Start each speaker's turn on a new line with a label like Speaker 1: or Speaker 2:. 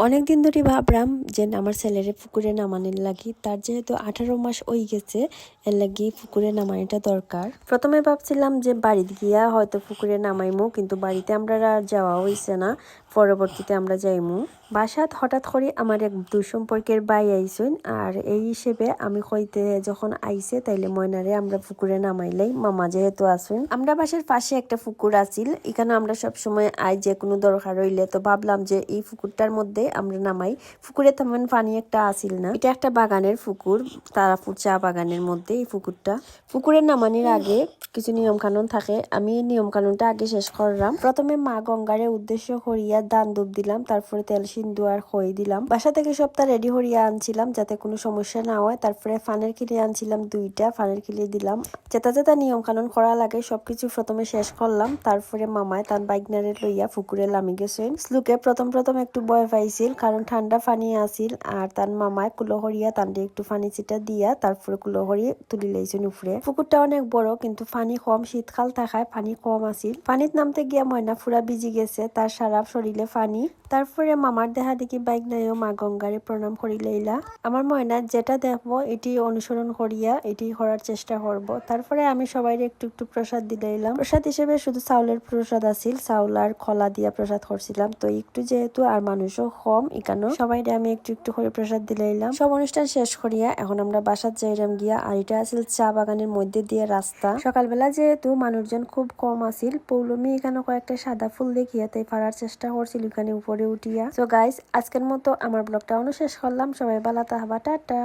Speaker 1: অনেকদিন ধরে ভাবলাম যে আমার ছেলেরে পুকুরে নামানির লাগি, তার যেহেতু 18 মাস হয়ে গেছে, এর লাগি পুকুরে নামানিটা দরকার। প্রথমে ভাবছিলাম যে বাড়িতে গিয়া হয়তো পুকুরে নামাইমু, কিন্তু বাড়িতে আমরা আর যাওয়া হয়েছে না। পরবর্তীতে আমরা যাইমু বাসাত। হঠাৎ করে আমার এক দুঃসম্পর্কের বাই আইসুন, আর এই হিসেবে আমি কইতে যখন আইসে তাইলে ময়নারে আমরা পুকুরে নামাইলাই, মামা যেহেতু আসুন। আমরা বাসার পাশে একটা পুকুর আছিল, এখানে আমরা সব সময় আই যে কোনো দরকার হইলে, তো ভাবলাম যে এই পুকুরটার মধ্যে আমরা নামাই। পুকুরে তেমন পানি একটা আসিল না, এটা একটা বাগানের পুকুর, তারাপুর চা বাগানের মধ্যে এই পুকুরটা। পুকুরে নামানির আগে কিছু নিয়ম কানুন থাকে, আমি নিয়ম কানুনটা আগে শেষ করলাম। প্রথমে মা গঙ্গারে উদ্দেশ্য করিয়া দান দুধ দিলাম, তারপরে তেল সিন্দু আর খই দিলাম। বাসা থেকে সবটা রেডি হরিয়া আনছিলাম যাতে কোনো সমস্যা না হয়। তারপরে ফানের কিলি আনছিলাম 2টা, ফানের কিলি দিলাম। যেটা যেটা নিয়ম কানুন করা লাগে সবকিছু প্রথমে শেষ করলাম। তারপরে মামায় তার বাইকনারে লইয়া পুকুরে নামি গেছেন। স্লুকে প্রথম একটু ভয় পাইছিল, কারণ ঠান্ডা পানি আসিল, আর তার মামায় কুলোহরিয়া তান্ডে একটু পানি চিটা দিয়া তারপরে কুলোহরি তুলি লাইছেন উপরে। পুকুরটা অনেক বড়, কিন্তু পানি কম, শীতকাল থাকায় পানি কম আসিল। পানিত নামতে গিয়া ময়না পুরা ভিজি গেছে, তার সারা শরীরে পানি। তারপরে মামার দেহা দেখি বাইক নাইও মা গঙ্গারে প্রণাম করি লইলা। আমার ময়না যেটা দেখবো এটি অনুসরণ করিয়া এটি করার চেষ্টা করব। তারপরে আমি সবাই একটু একটু প্রসাদ দিলাইলাম। প্রসাদ হিসেবে শুধু চাউলের প্রসাদ আছিল, চাউল আর খলা দিয়া প্রসাদ করছিলাম। তো একটু যেহেতু আর মানুষও কম, এখানে সবাই আমি একটু একটু করে প্রসাদ দিলাইলাম। সব অনুষ্ঠান শেষ করিয়া এখন আমরা বাসাত যাইলাম গিয়া, আর এটা আছিল চা বাগানের মধ্যে দিয়ে রাস্তা। সকালবেলা যেহেতু মানুষজন খুব কম আছিল, পৌলমি এখানে কয়েকটা সাদা ফুল দেখিয়া তাই পারার চেষ্টা করছিল এখানে উপরে উঠিয়া। সো গাইস, আজকের মতো আমার ব্লগটা শেষ করলাম। সবাই ভালো থাকবা, টাটা।